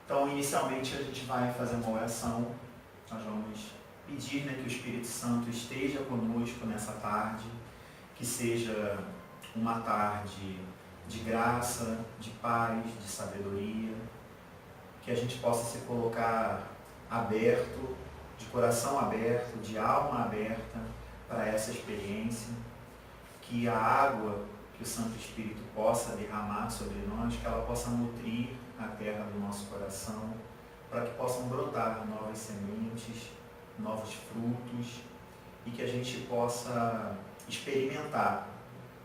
Então, inicialmente, a gente vai fazer uma oração. Nós vamos pedir, né, que o Espírito Santo esteja conosco nessa tarde, que seja uma tarde de graça, de paz, de sabedoria, que a gente possa se colocar aberto, de coração aberto, de alma aberta para essa experiência, que a água que o Santo Espírito possa derramar sobre nós, que ela possa nutrir a terra do nosso coração, para que possam brotar novas sementes, novos frutos, e que a gente possa experimentar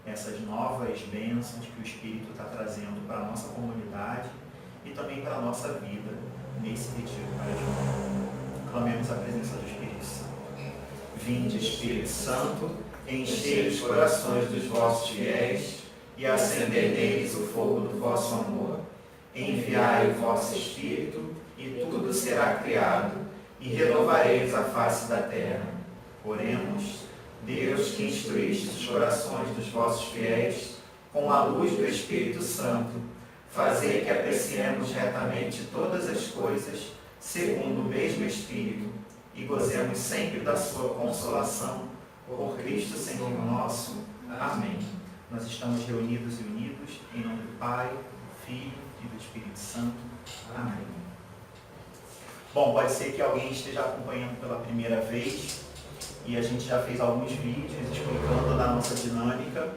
essas novas bênçãos que o Espírito está trazendo para a nossa comunidade e também para a nossa vida nesse retiro quaresmal. Clamemos a presença do Espírito Santo. Vinde, Espírito Santo, enchei os corações dos vossos fiéis e acendei neles o fogo do vosso amor. Enviai o vosso Espírito e tudo será criado e renovareis a face da terra. Oremos. Deus, que instruíste os corações dos vossos fiéis com a luz do Espírito Santo, fazei que apreciemos retamente todas as coisas segundo o mesmo Espírito e gozemos sempre da sua consolação. Por Cristo Senhor nosso. Amém. Nós estamos reunidos e unidos em nome do Pai, do Filho e do Espírito Santo. Amém. Bom, pode ser que alguém esteja acompanhando pela primeira vez e a gente já fez alguns vídeos explicando da nossa dinâmica.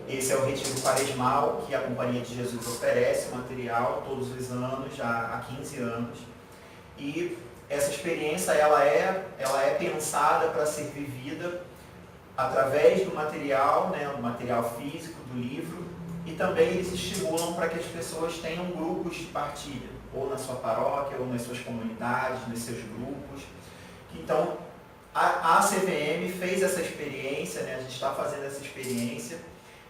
Esse é o Retiro Quaresmal que a Companhia de Jesus oferece, material todos os anos, já há 15 anos. E essa experiência ela é pensada para ser vivida através do material, né, do material físico, do livro, e também eles estimulam para que as pessoas tenham grupos de partilha, ou na sua paróquia, ou nas suas comunidades, nos seus grupos. Então, a CVM fez essa experiência, né, a gente está fazendo essa experiência,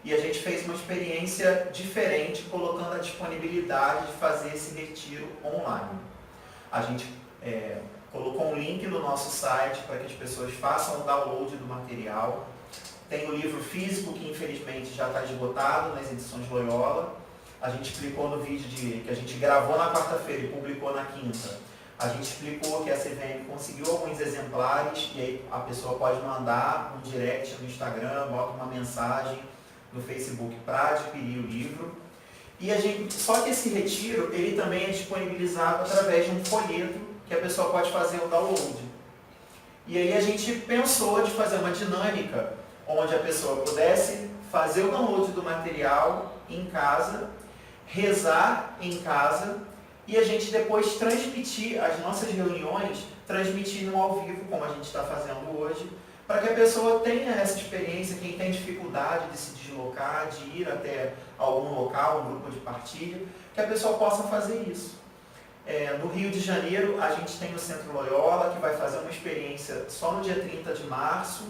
e a gente fez uma experiência diferente, colocando a disponibilidade de fazer esse retiro online. A gente colocou um link no nosso site para que as pessoas façam o download do material. Tem o livro físico, que infelizmente já está esgotado nas edições Loyola. A gente explicou no vídeo que a gente gravou na quarta-feira e publicou na quinta. A gente explicou que a CVM conseguiu alguns exemplares e aí a pessoa pode mandar um direct no Instagram, bota uma mensagem no Facebook para adquirir o livro. Só que esse retiro ele também é disponibilizado através de um folheto que a pessoa pode fazer o download. E aí a gente pensou de fazer uma dinâmica onde a pessoa pudesse fazer o download do material em casa, rezar em casa e a gente depois transmitir as nossas reuniões, transmitindo ao vivo, como a gente está fazendo hoje, para que a pessoa tenha essa experiência, quem tem dificuldade de se deslocar, de ir até algum local, um grupo de partilha, que a pessoa possa fazer isso. No Rio de Janeiro, a gente tem o Centro Loyola, que vai fazer uma experiência só no dia 30 de março.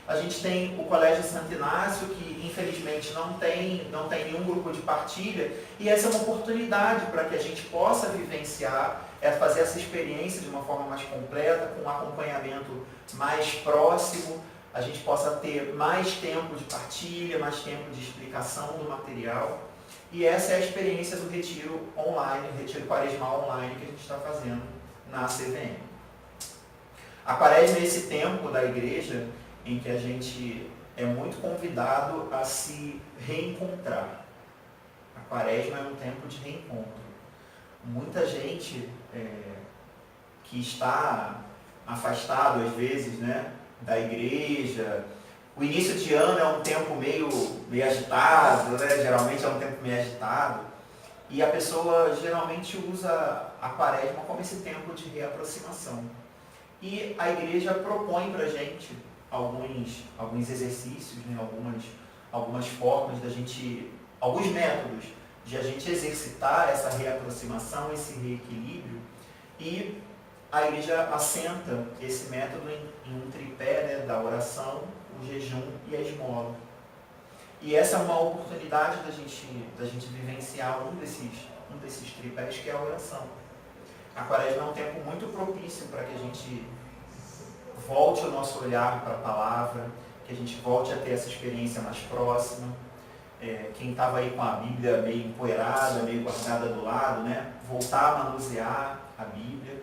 A gente tem o Colégio Santo Inácio, que infelizmente não tem nenhum grupo de partilha, e essa é uma oportunidade para que a gente possa vivenciar, fazer essa experiência de uma forma mais completa, com um acompanhamento mais próximo, a gente possa ter mais tempo de partilha, mais tempo de explicação do material. E essa é a experiência do retiro online, o retiro quaresmal online que a gente está fazendo na CVM. A quaresma é esse tempo da igreja em que a gente é muito convidado a se reencontrar. A quaresma é um tempo de reencontro. Muita gente que está afastado, às vezes, né, da igreja. O início de ano é um tempo meio agitado, né? Geralmente é um tempo meio agitado. E a pessoa geralmente usa a quaresma como esse tempo de reaproximação. E a igreja propõe para a gente alguns exercícios, né? algumas formas da gente, alguns métodos de a gente exercitar essa reaproximação, esse reequilíbrio. E a igreja assenta esse método em um tripé, né, da oração, o jejum e a esmola. E essa é uma oportunidade da gente vivenciar um desses tripés, que é a oração. A quaresma é um tempo muito propício para que a gente volte o nosso olhar para a palavra, que a gente volte a ter essa experiência mais próxima. quem estava aí com a Bíblia meio empoeirada, meio guardada do lado, né? Voltar a manusear a Bíblia.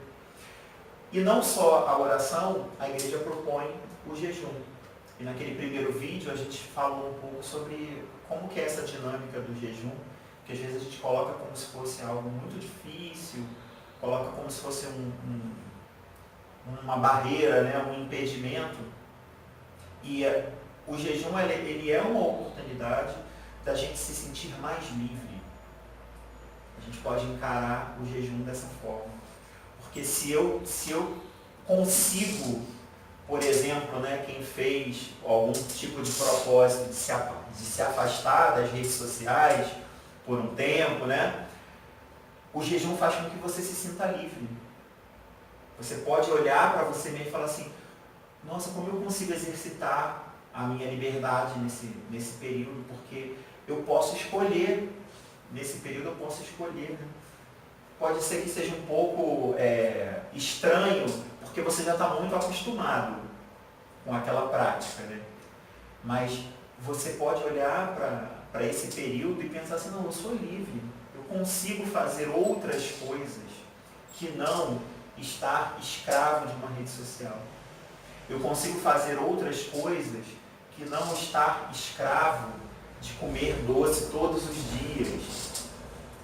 E não só a oração, a igreja propõe o jejum. E naquele primeiro vídeo a gente falou um pouco sobre como que é essa dinâmica do jejum, que às vezes a gente coloca como se fosse algo muito difícil, coloca como se fosse uma barreira, né? Um impedimento. E o jejum ele é uma oportunidade da gente se sentir mais livre. A gente pode encarar o jejum dessa forma. Porque se eu consigo, por exemplo, né, quem fez algum tipo de propósito de se afastar das redes sociais por um tempo, né, o jejum faz com que você se sinta livre. Você pode olhar para você mesmo e falar assim, nossa, como eu consigo exercitar a minha liberdade nesse período, porque eu posso escolher, nesse período eu posso escolher, né? Pode ser que seja um pouco estranho, porque você já está muito acostumado com aquela prática, né? Mas você pode olhar para esse período e pensar assim, não, eu sou livre, eu consigo fazer outras coisas que não estar escravo de uma rede social. Eu consigo fazer outras coisas que não estar escravo de comer doce todos os dias.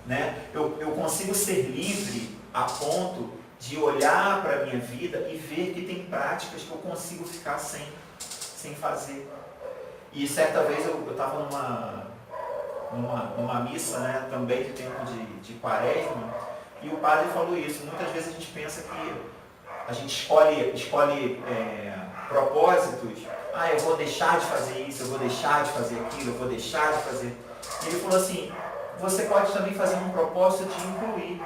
Né? Eu consigo ser livre a ponto de olhar para a minha vida e ver que tem práticas que eu consigo ficar sem fazer. E certa vez eu estava numa missa, né, também de tempo de quaresma, e o padre falou isso. Muitas vezes a gente pensa que a gente escolhe propósitos, eu vou deixar de fazer isso, eu vou deixar de fazer aquilo, eu vou deixar de fazer. E ele falou assim, você pode também fazer um propósito de incluir.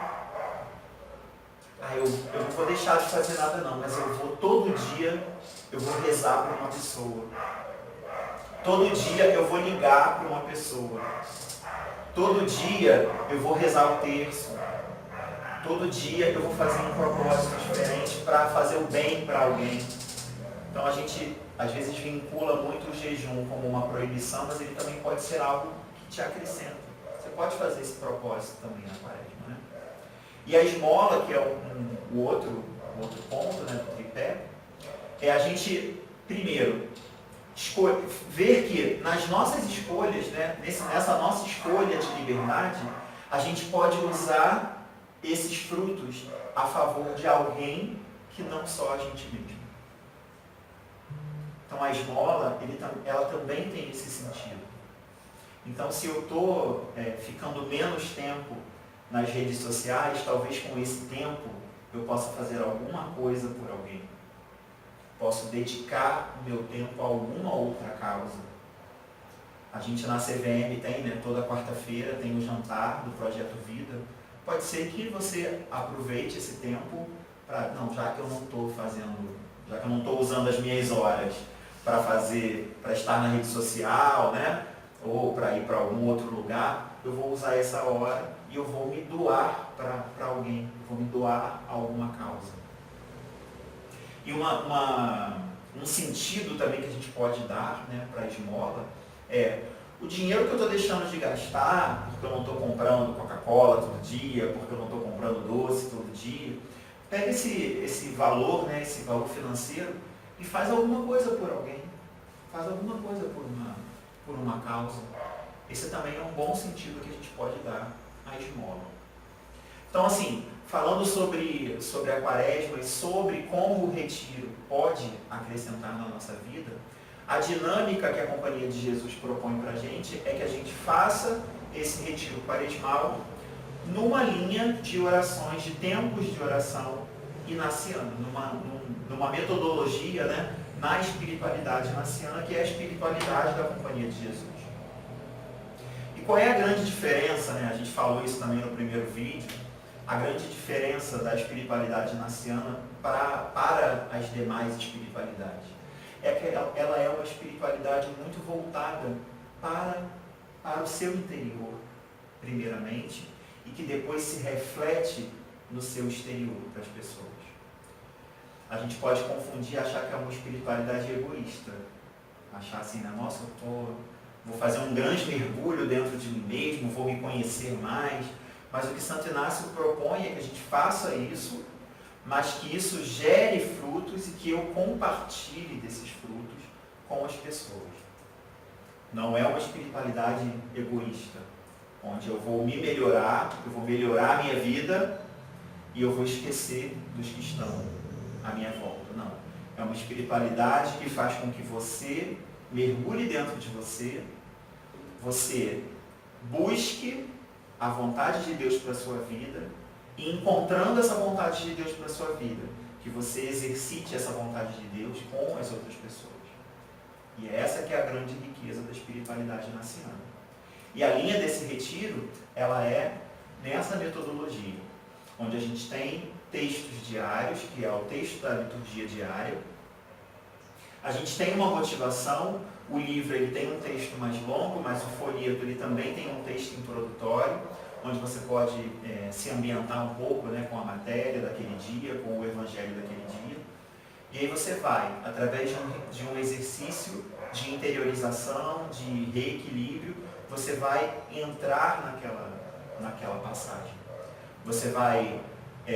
Eu não vou deixar de fazer nada não, mas eu vou todo dia, eu vou rezar para uma pessoa. Todo dia eu vou ligar para uma pessoa. Todo dia eu vou rezar o terço. Todo dia eu vou fazer um propósito diferente para fazer o bem para alguém. Então a gente às vezes vincula muito o jejum como uma proibição, mas ele também pode ser algo que te acrescenta. Você pode fazer esse propósito também na quaresma, né? E a esmola, que é o outro ponto, né, do tripé, é a gente, primeiro, ver que nas nossas escolhas, né, nessa nossa escolha de liberdade, a gente pode usar esses frutos a favor de alguém que não só a gente mesmo. Então a esmola, ela também tem esse sentido. Então se eu estou ficando menos tempo nas redes sociais, talvez com esse tempo eu possa fazer alguma coisa por alguém. Posso dedicar o meu tempo a alguma outra causa. A gente na CVM tem, né, toda quarta-feira tem o jantar do Projeto Vida. Pode ser que você aproveite esse tempo para, já que eu não estou já que eu não estou usando as minhas horas para estar na rede social, né, ou para ir para algum outro lugar, eu vou usar essa hora e eu vou me doar para alguém, vou me doar a alguma causa. E um sentido também que a gente pode dar, né, para a esmola é o dinheiro que eu estou deixando de gastar, porque eu não estou comprando Coca-Cola todo dia, porque eu não estou comprando doce todo dia. Pega esse valor, né, esse valor financeiro e faz alguma coisa por alguém. Faz alguma coisa por uma causa. Esse também é um bom sentido que a gente pode dar à esmola. Então, assim, falando sobre a quaresma e sobre como o retiro pode acrescentar na nossa vida, a dinâmica que a Companhia de Jesus propõe para a gente é que a gente faça esse retiro quaresmal numa linha de orações, de tempos de oração inaciana, numa metodologia, né, na espiritualidade inaciana, que é a espiritualidade da Companhia de Jesus. E qual é a grande diferença, né? A gente falou isso também no primeiro vídeo, a grande diferença da espiritualidade inaciana para as demais espiritualidades. É que ela é uma espiritualidade muito voltada para o seu interior, primeiramente, e que depois se reflete no seu exterior para as pessoas. A gente pode confundir e achar que é uma espiritualidade egoísta. Achar assim, nossa, eu estou vou fazer um grande mergulho dentro de mim mesmo, vou me conhecer mais. Mas o que Santo Inácio propõe é que a gente faça isso, mas que isso gere frutos e que eu compartilhe desses frutos com as pessoas. Não é uma espiritualidade egoísta, onde eu vou me melhorar, eu vou melhorar a minha vida e eu vou esquecer dos que estão à minha volta. Não. É uma espiritualidade que faz com que você mergulhe dentro de você, você busque a vontade de Deus para a sua vida e, encontrando essa vontade de Deus para a sua vida, que você exercite essa vontade de Deus com as outras pessoas. E essa que é a grande riqueza da espiritualidade naciana. E a linha desse retiro, ela é nessa metodologia, onde a gente tem textos diários, que é o texto da liturgia diária. A gente tem uma motivação, o livro ele tem um texto mais longo, mas o folheto ele também tem um texto introdutório, onde você pode se ambientar um pouco, né, com a matéria daquele dia, com o evangelho daquele dia. E aí você vai, através de um exercício de interiorização, de reequilíbrio, você vai entrar naquela passagem. Você vai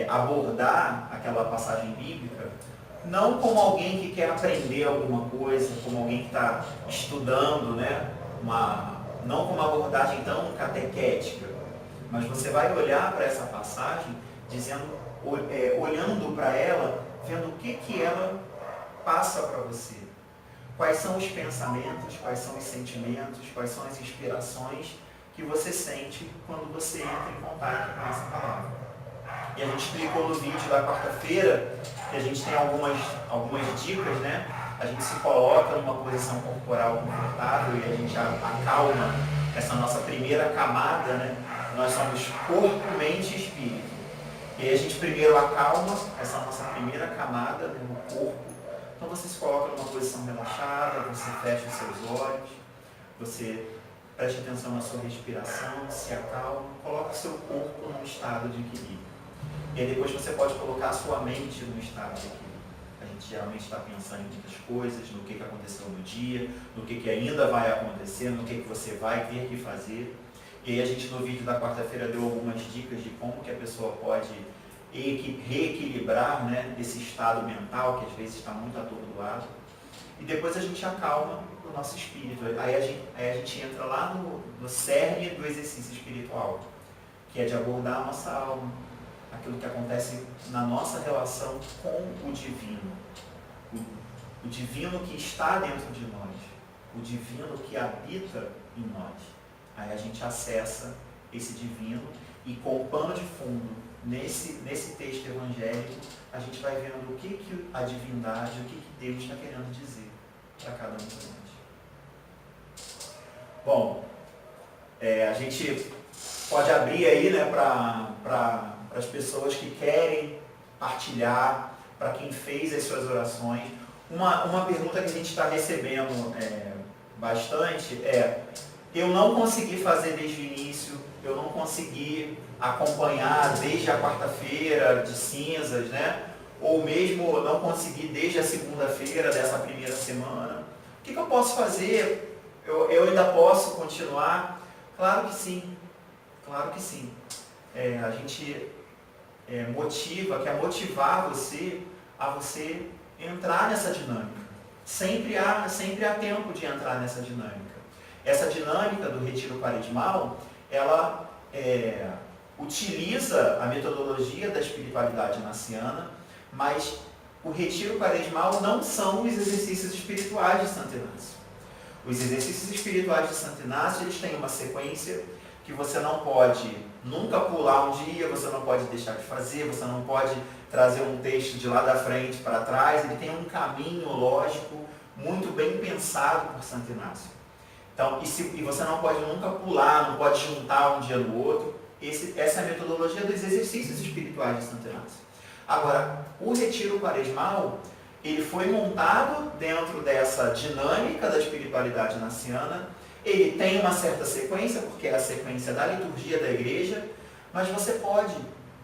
abordar aquela passagem bíblica não como alguém que quer aprender alguma coisa, como alguém que está estudando, né? Não com uma abordagem tão catequética, mas você vai olhar para essa passagem olhando para ela, vendo o que ela passa para você. Quais são os pensamentos, quais são os sentimentos, quais são as inspirações que você sente quando você entra em contato com essa palavra. E a gente explicou no vídeo da quarta-feira que a gente tem algumas dicas, né? A gente se coloca numa posição corporal confortável e a gente acalma essa nossa primeira camada, né? Nós somos corpo, mente e espírito. E aí a gente primeiro acalma essa nossa primeira camada, né, no corpo. Então você se coloca numa posição relaxada, você fecha os seus olhos, você preste atenção na sua respiração, se acalma, coloca o seu corpo num estado de equilíbrio. E aí depois você pode colocar a sua mente num estado de equilíbrio. A gente geralmente está pensando em muitas coisas, no que aconteceu no dia, no que ainda vai acontecer, no que você vai ter que fazer. E aí a gente no vídeo da quarta-feira deu algumas dicas de como que a pessoa pode reequilibrar, né, esse estado mental que às vezes está muito atordoado. E depois a gente acalma o nosso espírito. Aí a gente entra lá no cerne do exercício espiritual, que é de abordar a nossa alma, aquilo que acontece na nossa relação com o divino. O divino que está dentro de nós, o divino que habita em nós. Aí a gente acessa esse divino e, com o pano de fundo, nesse texto evangélico, a gente vai vendo o que a divindade, o que Deus está querendo dizer para cada um de nós. Bom, a gente pode abrir aí, né, para as pessoas que querem partilhar, para quem fez as suas orações. Uma pergunta que a gente está recebendo bastante eu não consegui fazer desde o início, eu não consegui acompanhar desde a quarta-feira de cinzas, né? Ou mesmo não consegui desde a segunda-feira dessa primeira semana. O que eu posso fazer? Eu ainda posso continuar? Claro que sim, claro que sim. A gente quer motivar você a você entrar nessa dinâmica. Sempre há tempo de entrar nessa dinâmica. Essa dinâmica do retiro quaresmal, ela utiliza a metodologia da espiritualidade naciana, mas o retiro quaresmal não são os exercícios espirituais de Santo Inácio. Os exercícios espirituais de Santo Inácio, eles têm uma sequência que você não pode nunca pular um dia, você não pode deixar de fazer, você não pode trazer um texto de lá da frente para trás, ele tem um caminho lógico muito bem pensado por Santo Inácio. Então, e você não pode nunca pular, não pode juntar um dia no outro. Essa é a metodologia dos exercícios espirituais de Santo Inácio. Agora, o retiro quaresmal, ele foi montado dentro dessa dinâmica da espiritualidade naciana. Ele tem uma certa sequência, porque é a sequência da liturgia da igreja, mas você pode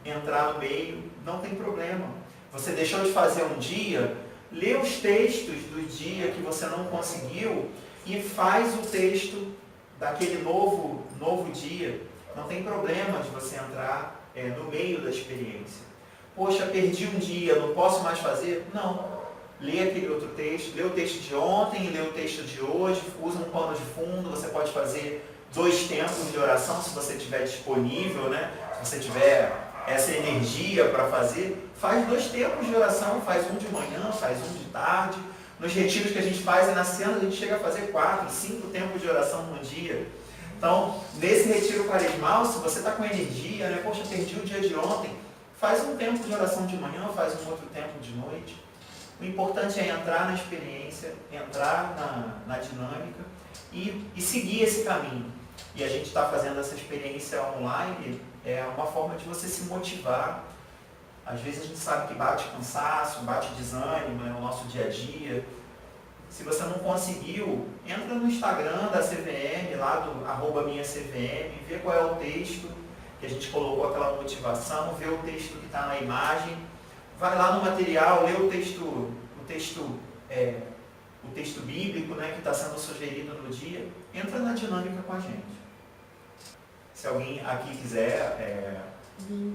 entrar no meio, não tem problema. Você deixou de fazer um dia, lê os textos do dia que você não conseguiu, e faz o texto daquele novo dia, não tem problema de você entrar no meio da experiência. Poxa, perdi um dia, não posso mais fazer? Não. Lê aquele outro texto, lê o texto de ontem, lê o texto de hoje, usa um pano de fundo, você pode fazer 2 tempos de oração, se você tiver disponível, né? Se você tiver essa energia para fazer, faz 2 tempos de oração, faz um de manhã, faz um de tarde. Nos retiros que a gente faz e na cena a gente chega a fazer 4, 5 tempos de oração no dia. Então, nesse retiro quaresmal, se você está com energia, né? Poxa, perdi o dia de ontem, faz um tempo de oração de manhã, faz um outro tempo de noite. O importante é entrar na experiência, entrar na dinâmica e seguir esse caminho. E a gente está fazendo essa experiência online, é uma forma de você se motivar. Às vezes a gente sabe que bate cansaço, bate desânimo no nosso dia a dia. Se você não conseguiu, entra no Instagram da CVM, lá do @minhacvm, vê qual é o texto que a gente colocou aquela motivação, vê o texto que está na imagem, vai lá no material, lê o texto bíblico, né, que está sendo sugerido no dia, entra na dinâmica com a gente. Se alguém aqui quiser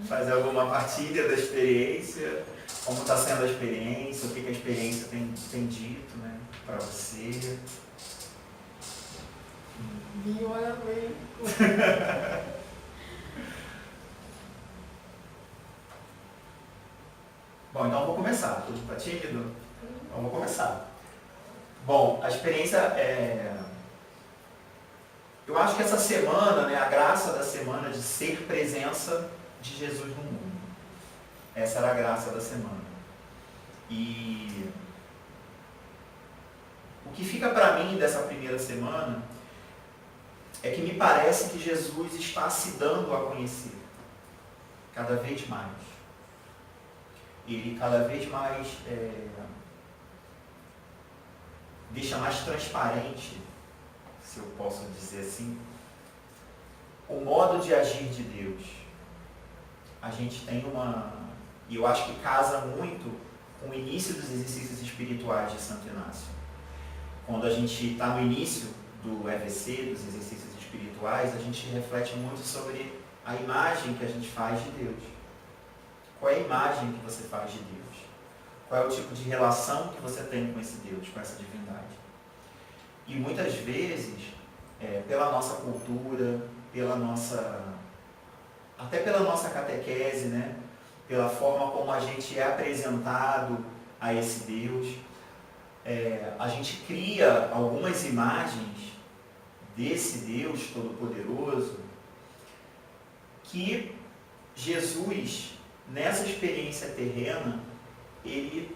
fazer alguma partilha da experiência, como está sendo a experiência, o que a experiência tem dito, né, para você. Olha bem. Bom, então vou começar. Tudo está tímido? Então vou começar. Bom, a experiência eu acho que essa semana, né, a graça da semana de ser presença de Jesus no mundo. Essa era a graça da semana. E o que fica para mim dessa primeira semana é que me parece que Jesus está se dando a conhecer cada vez mais. Ele cada vez mais deixa mais transparente, se eu posso dizer assim, o modo de agir de Deus. A gente tem e eu acho que casa muito com o início dos exercícios espirituais de Santo Inácio. Quando a gente está no início do EVC, dos exercícios espirituais, a gente reflete muito sobre a imagem que a gente faz de Deus. Qual é a imagem que você faz de Deus? Qual é o tipo de relação que você tem com esse Deus, com essa divindade? E muitas vezes, pela nossa cultura, até pela nossa catequese, né? Pela forma como a gente é apresentado a esse Deus, a gente cria algumas imagens desse Deus Todo-Poderoso que Jesus, nessa experiência terrena, ele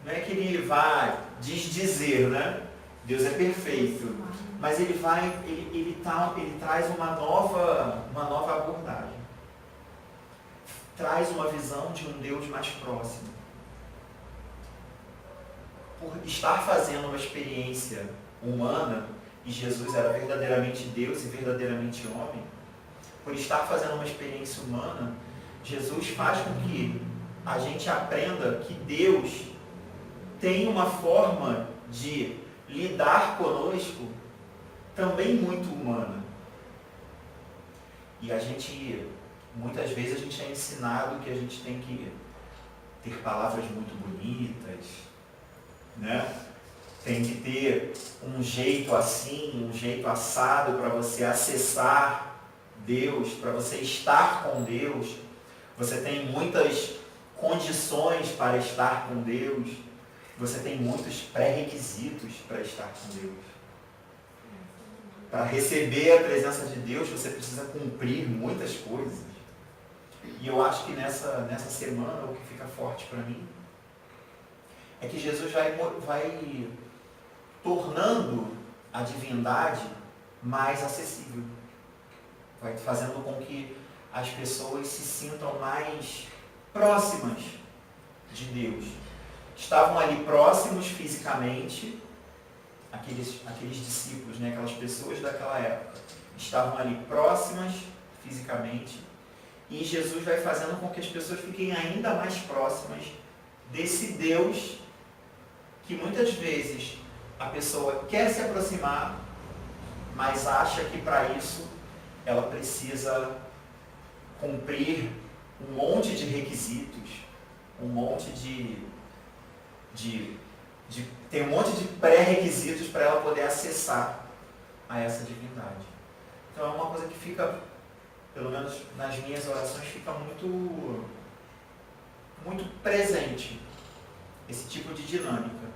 não é que ele vai desdizer, né? Deus é perfeito, mas ele traz uma nova abordagem. Traz uma visão de um Deus mais próximo. Por estar fazendo uma experiência humana, e Jesus era verdadeiramente Deus e verdadeiramente homem, por estar fazendo uma experiência humana, Jesus faz com que a gente aprenda que Deus tem uma forma de lidar conosco também muito humana. E muitas vezes a gente é ensinado que a gente tem que ter palavras muito bonitas, né? Tem que ter um jeito assim, um jeito assado para você acessar Deus, para você estar com Deus. Você tem muitas condições para estar com Deus. Você tem muitos pré-requisitos para estar com Deus. Para receber a presença de Deus, você precisa cumprir muitas coisas. E eu acho que nessa semana, o que fica forte para mim é que Jesus vai tornando a divindade mais acessível. Vai fazendo com que as pessoas se sintam mais próximas de Deus. Estavam ali próximos fisicamente, aqueles discípulos, né, aquelas pessoas daquela época, estavam ali próximas fisicamente, e Jesus vai fazendo com que as pessoas fiquem ainda mais próximas desse Deus que muitas vezes a pessoa quer se aproximar, mas acha que para isso ela precisa cumprir um monte de requisitos, um monte tem um monte de pré-requisitos para ela poder acessar a essa divindade. Então é uma coisa que fica, pelo menos nas minhas orações, fica muito presente, esse tipo de dinâmica.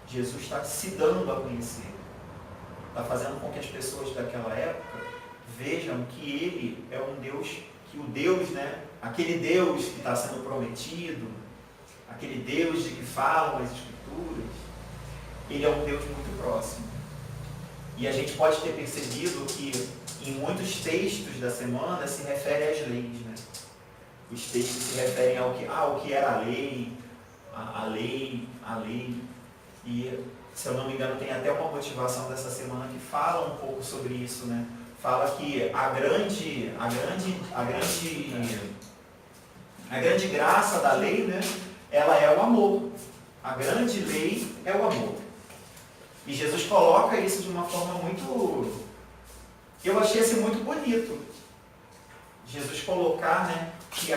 Jesus está se dando a conhecer, está fazendo com que as pessoas daquela época vejam que Ele é um Deus, que o Deus, né, aquele Deus que está sendo prometido, aquele Deus de que falam as Escrituras, Ele é um Deus muito próximo. E a gente pode ter percebido que em muitos textos da semana se refere às leis, né? Os textos se referem ao que era a lei, a lei. E, se eu não me engano, tem até uma motivação dessa semana que fala um pouco sobre isso, né? Fala que a grande graça da lei, né? Ela é o amor. A grande lei é o amor. E Jesus coloca isso de uma forma muito... Eu achei assim muito bonito. Jesus colocar, né, que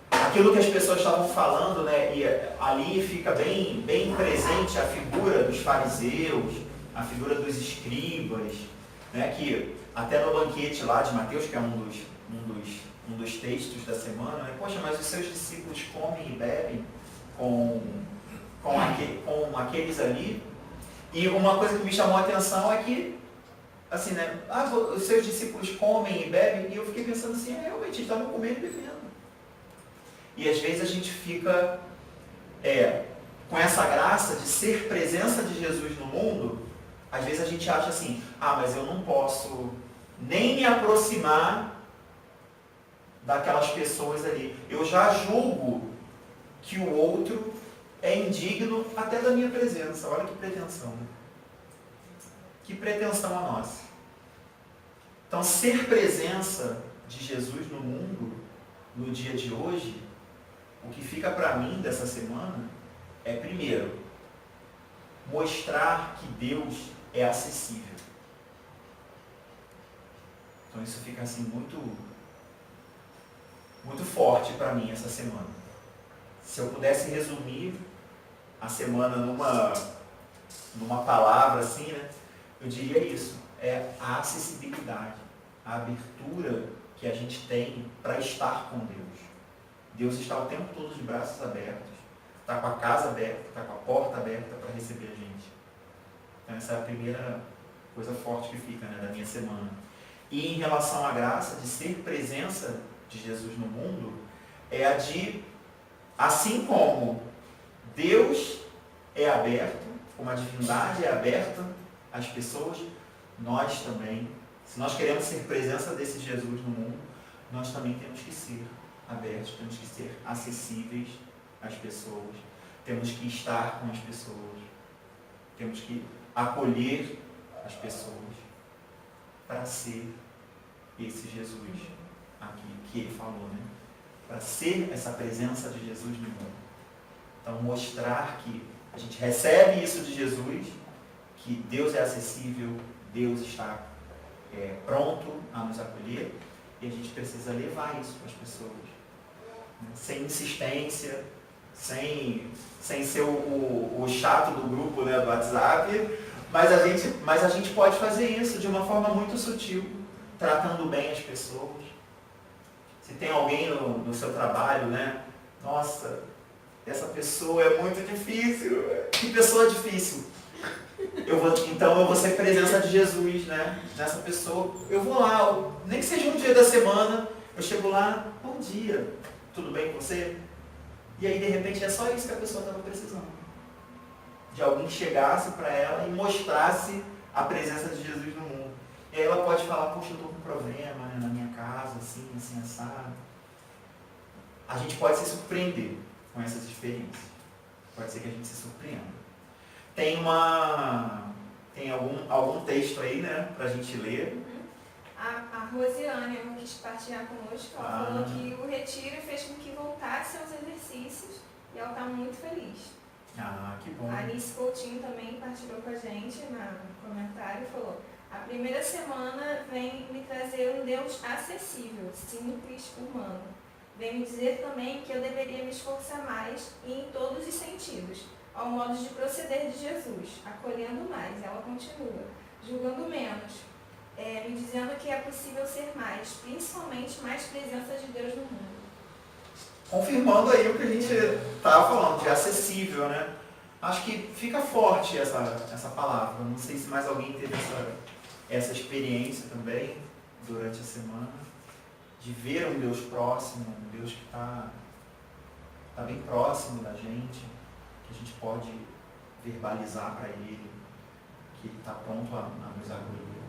aquilo que as pessoas estavam falando, né, e ali fica bem presente a figura dos fariseus, a figura dos escribas, né, que até no banquete lá de Mateus, que é um dos textos da semana, né, poxa, mas os seus discípulos comem e bebem com aqueles ali. E uma coisa que me chamou a atenção é que, assim, né, os seus discípulos comem e bebem, e eu fiquei pensando assim, realmente, eles estavam comendo e bebendo. E às vezes a gente fica com essa graça de ser presença de Jesus no mundo, às vezes a gente acha assim, mas eu não posso nem me aproximar daquelas pessoas ali. Eu já julgo que o outro é indigno até da minha presença. Olha que pretensão, né? Que pretensão a nossa. Então, ser presença de Jesus no mundo, no dia de hoje, o que fica para mim dessa semana é, primeiro, mostrar que Deus é acessível. Então, isso fica assim muito forte para mim essa semana. Se eu pudesse resumir a semana numa palavra assim, né, eu diria isso, é a acessibilidade, a abertura que a gente tem para estar com Deus. Deus está o tempo todo de braços abertos, está com a casa aberta, está com a porta aberta para receber a gente. Então essa é a primeira coisa forte que fica, né, da minha semana. E em relação à graça de ser presença de Jesus no mundo, é a de, assim como Deus é aberto, como a divindade é aberta às pessoas, nós também, se nós queremos ser presença desse Jesus no mundo, nós também temos que ser abertos, temos que ser acessíveis às pessoas, temos que estar com as pessoas, temos que acolher as pessoas para ser esse Jesus aqui que ele falou, né? Para ser essa presença de Jesus no mundo. Então, mostrar que a gente recebe isso de Jesus, que Deus é acessível, Deus está pronto a nos acolher, e a gente precisa levar isso para as pessoas, né? Sem insistência, sem ser o chato do grupo, né, do WhatsApp, mas a gente pode fazer isso de uma forma muito sutil, tratando bem as pessoas. Se tem alguém no seu trabalho, né, nossa, essa pessoa é muito difícil, que pessoa difícil. Então eu vou ser presença de Jesus, né, nessa pessoa. Eu vou lá, nem que seja um dia da semana, eu chego lá, bom dia, tudo bem com você? E aí de repente é só isso que a pessoa estava precisando. De alguém que chegasse para ela e mostrasse a presença de Jesus no mundo. E aí ela pode falar, poxa, eu estou com um problema, né, na minha casa, assim, assado. A gente pode se surpreender com essas experiências. Pode ser que a gente se surpreenda. Tem algum texto aí, né, pra gente ler? A Rosiane quis partilhar conosco, ela falou que o retiro fez com que voltasse aos exercícios e ela está muito feliz. Ah, que bom. A Anice Coutinho também partilhou com a gente no comentário e falou: a primeira semana vem me trazer um Deus acessível, simples, humano. Vem me dizer também que eu deveria me esforçar mais e em todos os sentidos, ao modo de proceder de Jesus, acolhendo mais. Ela continua, julgando menos, me dizendo que é possível ser mais, principalmente mais presença de Deus no mundo. Confirmando aí o que a gente estava falando, de acessível, né? Acho que fica forte essa palavra. Não sei se mais alguém teve essa experiência também durante a semana, de ver um Deus próximo, um Deus que está bem próximo da gente, que a gente pode verbalizar para Ele, que Ele está pronto a nos acolher.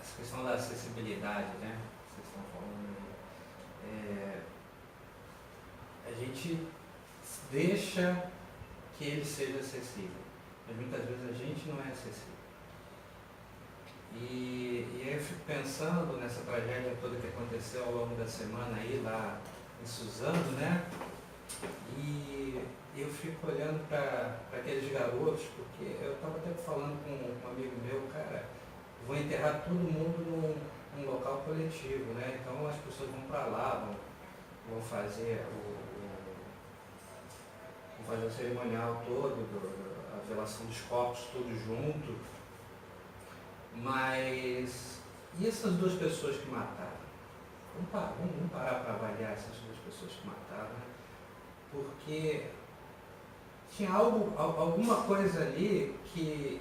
Essa questão da acessibilidade, né? Vocês estão falando aí. A gente deixa que ele seja acessível, mas muitas vezes a gente não é acessível. E aí eu fico pensando nessa tragédia toda que aconteceu ao longo da semana aí lá em Suzano, né? E eu fico olhando para aqueles garotos, porque eu estava até falando com um amigo meu, cara, vou enterrar todo mundo num local coletivo, né? Então as pessoas vão para lá, vão fazer o cerimonial todo, a velação dos corpos, tudo junto. Mas e essas duas pessoas que mataram? Vamos parar para avaliar essas duas pessoas que mataram, né? Porque tinha alguma coisa ali que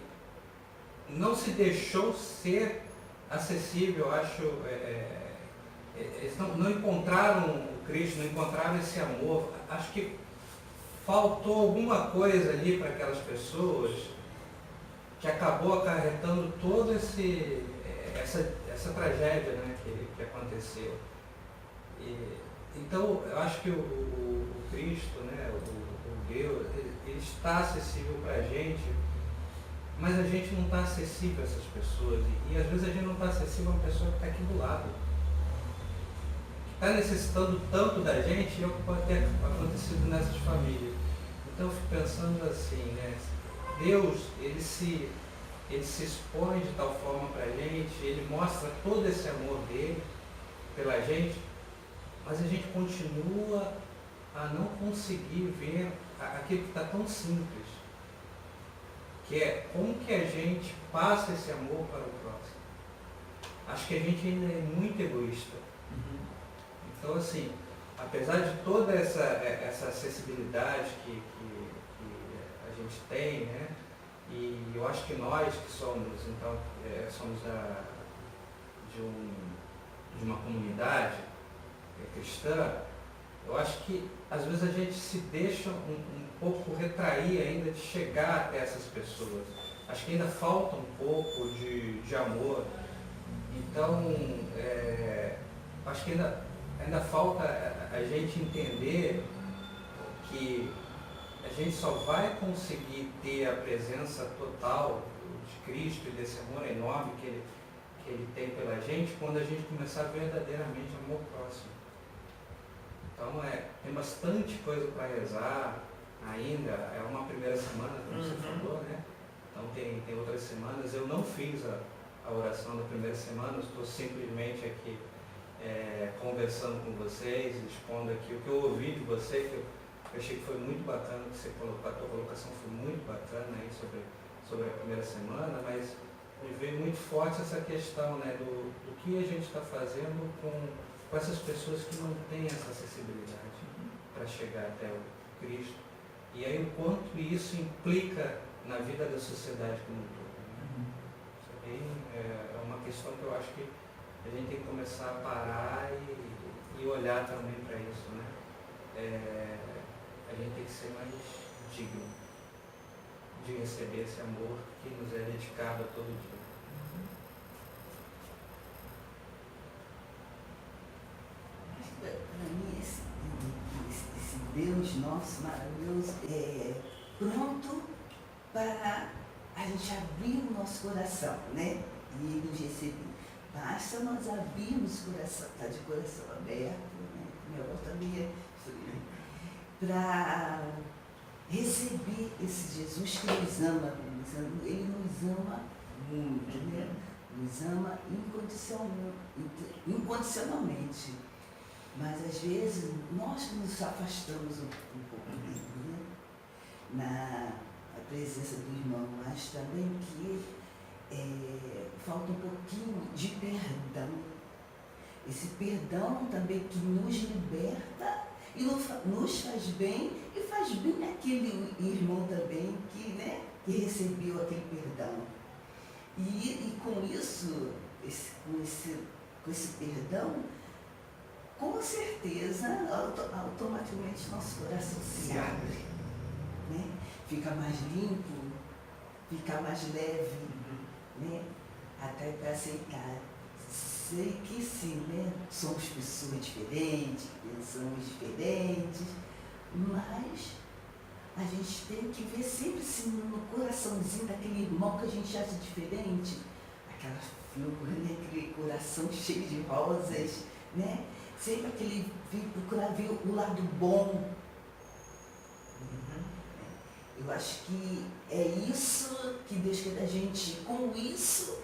não se deixou ser acessível, eu acho. Eles não encontraram o Cristo, não encontraram esse amor. Acho que faltou alguma coisa ali para aquelas pessoas que acabou acarretando toda essa tragédia, né, que aconteceu. Então, eu acho que o Cristo, né, o Deus, ele está acessível para a gente, mas a gente não está acessível a essas pessoas. E às vezes a gente não está acessível a uma pessoa que está aqui do lado, que está necessitando tanto da gente, e é o que pode ter acontecido nessas famílias. Então eu fico pensando assim, né? Deus, ele se expõe de tal forma para a gente, ele mostra todo esse amor dele pela gente, mas a gente continua a não conseguir ver aquilo que está tão simples, que é como que a gente passa esse amor para o próximo. Acho que a gente ainda é muito egoísta. Então, assim, apesar de toda essa acessibilidade que a gente tem, né? E eu acho que nós que somos, então, somos de uma comunidade cristã, eu acho que às vezes a gente se deixa um pouco retrair ainda de chegar até essas pessoas. Acho que ainda falta um pouco de amor. Então, acho que ainda falta a gente entender que a gente só vai conseguir ter a presença total de Cristo e desse amor enorme que ele tem pela gente quando a gente começar verdadeiramente a amar o próximo. Então, tem bastante coisa para rezar ainda. É uma primeira semana, como você falou, né? Então, tem outras semanas. Eu não fiz a oração da primeira semana, estou simplesmente aqui conversando com vocês, expondo aqui o que eu ouvi de você, que eu achei que foi muito bacana, que você colocou, a tua colocação foi muito bacana aí sobre a primeira semana, mas me veio muito forte essa questão, né, do que a gente está fazendo com essas pessoas que não têm essa acessibilidade para chegar até o Cristo. E aí o quanto isso implica na vida da sociedade como um todo. Né? Isso é uma questão que eu acho que a gente tem que começar a parar e olhar também para isso. Né? A gente tem que ser mais digno de receber esse amor que nos é dedicado a todo dia. Para mim, esse Deus nosso maravilhoso é pronto para a gente abrir o nosso coração, né? E nos receber. Basta nós abrirmos o coração, está de coração aberto, né? minha avó também é, para receber esse Jesus que nos ama, ele nos ama muito, né? Nos ama incondicionalmente. Mas às vezes nós nos afastamos um pouco dele, né? Na presença do irmão, mas também que falta um pouquinho de perdão. Esse perdão também que nos liberta e nos faz bem e faz bem aquele irmão também que, né, que recebeu aquele perdão. E com isso, com esse perdão, com certeza, automaticamente nosso coração se abre, né? Fica mais limpo, fica mais leve, né? Até para aceitar. Sei que sim, né? Somos pessoas diferentes, pensamos diferentes, mas a gente tem que ver sempre assim, no coraçãozinho daquele irmão que a gente acha diferente, aquela flor, né? Aquele coração cheio de rosas, né? Sempre aquele procurar ver o lado bom. Eu acho que é isso que Deus quer da gente. Com isso,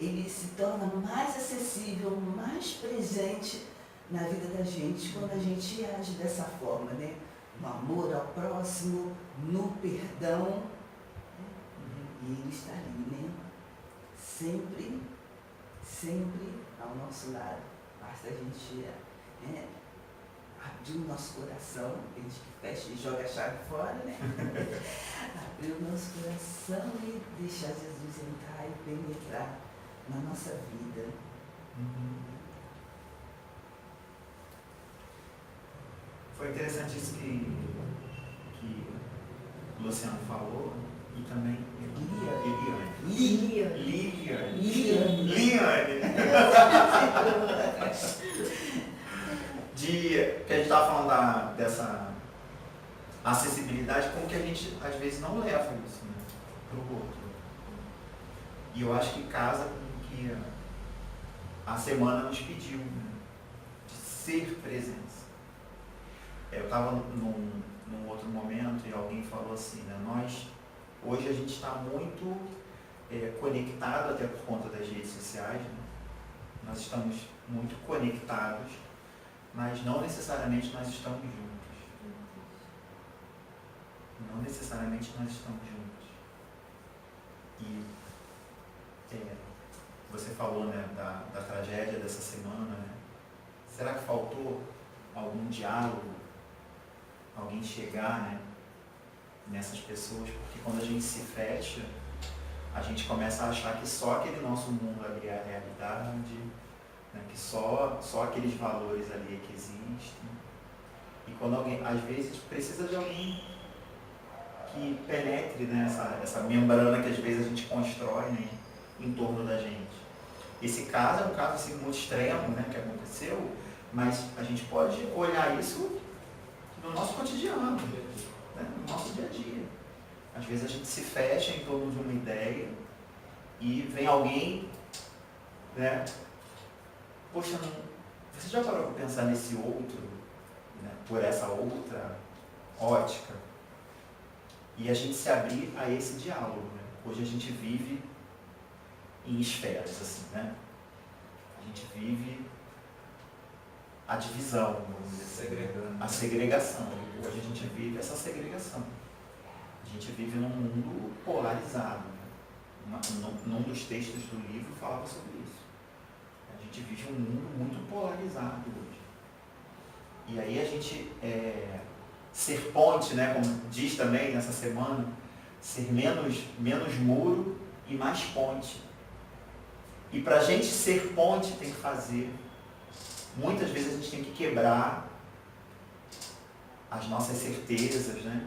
ele se torna mais acessível, mais presente na vida da gente, quando a gente age dessa forma, né? No amor ao próximo, no perdão. E ele está ali, né? Sempre, sempre ao nosso lado. Basta a gente abrir o nosso coração, a gente que fecha e joga a chave fora, né? Abrir o nosso coração e deixar Jesus entrar e penetrar na nossa vida. Foi interessante isso que o Luciano falou e também Liane. Que a gente estava falando dessa acessibilidade, como que a gente às vezes não leva isso, né, para o outro. E eu acho que casa com o que a semana nos pediu, né, de ser presença. Eu estava num outro momento e alguém falou assim, né, hoje a gente está muito conectado, até por conta das redes sociais, né? Nós estamos muito conectados, mas não necessariamente nós estamos juntos. Não necessariamente nós estamos juntos. E você falou, né, da tragédia dessa semana, né? Será que faltou algum diálogo, alguém chegar, né, nessas pessoas? Porque quando a gente se fecha, a gente começa a achar que só aquele nosso mundo ali é a realidade, né, que só aqueles valores ali é que existem. E quando alguém, às vezes, precisa de alguém que penetre, né, essa membrana que às vezes a gente constrói, né, em torno da gente. Esse caso é um caso assim, muito extremo, né, que aconteceu, mas a gente pode olhar isso no nosso cotidiano, né, no nosso dia a dia. Às vezes a gente se fecha em torno de uma ideia e vem alguém, né? Poxa, você já parou para pensar nesse outro, né, por essa outra ótica? E a gente se abrir a esse diálogo, né? Hoje a gente vive em esferas, assim, né? A gente vive a divisão, vamos dizer assim, a segregação. Hoje a gente vive essa segregação. A gente vive num mundo polarizado. Né? Num dos textos do livro falava sobre isso. A gente vive um mundo muito polarizado hoje. E aí a gente ser ponte, né, como diz também nessa semana, ser menos muro e mais ponte. E para a gente ser ponte tem que fazer, muitas vezes a gente tem que quebrar as nossas certezas, né?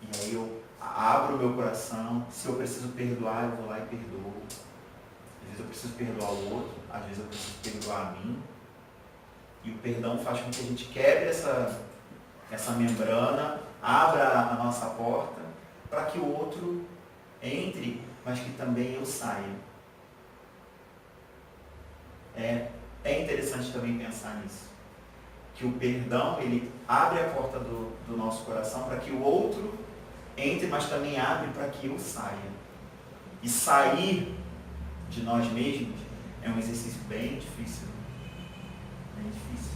E aí eu abro o meu coração, se eu preciso perdoar, eu vou lá e perdoo. Às vezes eu preciso perdoar o outro, às vezes eu preciso perdoar a mim. E o perdão faz com que a gente quebre essa membrana, abra a nossa porta, para que o outro entre, mas que também eu saia. É interessante também pensar nisso. que o perdão, ele abre a porta do nosso coração para que o outro entre, mas também abre para que eu saia. E sair de nós mesmos é um exercício bem difícil. Bem difícil.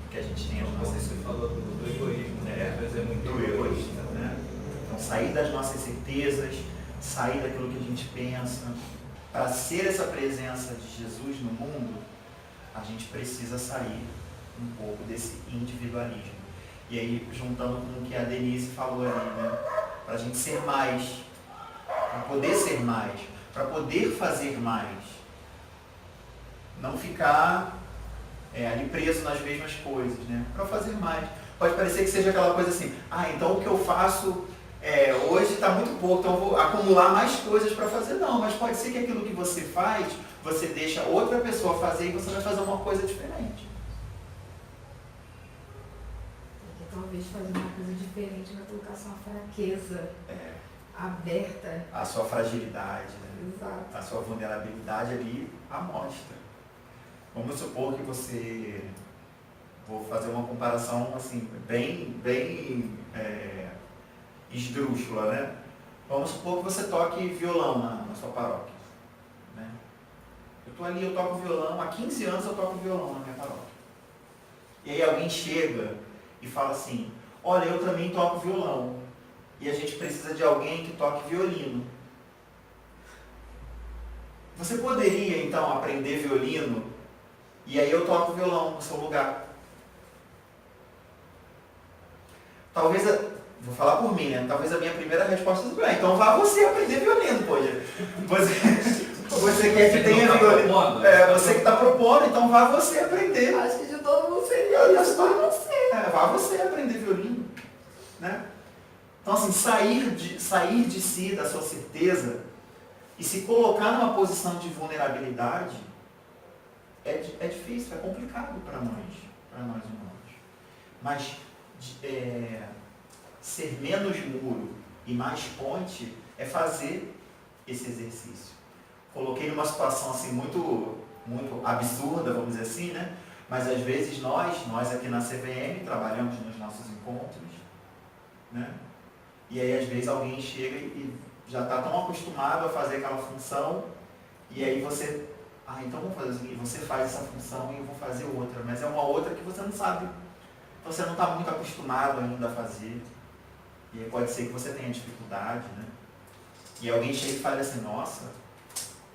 Porque a gente tem as Como nossas... você falou do egoísmo, né? Às vezes é muito egoísta, né? Então, sair das nossas certezas, sair daquilo que a gente pensa. Para ser essa presença de Jesus no mundo, a gente precisa sair um pouco desse individualismo. E aí, juntando com o que a Denise falou ali, né? Para a gente ser mais, para poder ser mais, para poder fazer mais. Não ficar ali preso nas mesmas coisas, né? Para fazer mais. Pode parecer que seja aquela coisa assim, então o que eu faço hoje está muito pouco, então eu vou acumular mais coisas para fazer. Não, mas pode ser que aquilo que você faz, você deixa outra pessoa fazer e você vai fazer uma coisa diferente. Porque talvez fazer uma coisa diferente vai colocar sua fraqueza aberta. A sua fragilidade, né? Exato. A sua vulnerabilidade ali à mostra. Vamos supor que você... Vou fazer uma comparação assim, bem esdrúxula, né? Vamos supor que você toque violão na sua paróquia. Né? Eu estou ali, eu toco violão, há 15 anos eu toco violão na minha paróquia. E aí alguém chega e fala assim, olha, eu também toco violão. E a gente precisa de alguém que toque violino. Você poderia, então, aprender violino e aí eu toco violão no seu lugar. Talvez, vou falar por mim, né? Talvez a minha primeira resposta seja, então vá você aprender violino, pô. Você quer que tenha violino. Você que está propondo, então vá você aprender. Acho que de todo mundo seria isso, vá você. Vá você aprender violino. Né? Então, assim, sair de si, da sua certeza, e se colocar numa posição de vulnerabilidade, é difícil, é complicado para nós humanos. Mas ser menos muro e mais ponte é fazer esse exercício. Coloquei numa situação assim muito absurda, vamos dizer assim, né? Mas às vezes nós aqui na CVM trabalhamos nos nossos encontros, né? E aí às vezes alguém chega e já está tão acostumado a fazer aquela função, e aí você, então vamos fazer o seguinte, você faz essa função e eu vou fazer outra, mas é uma outra que você não sabe. Você não está muito acostumado ainda a fazer. E aí pode ser que você tenha dificuldade, né? E alguém chega e fala assim, nossa,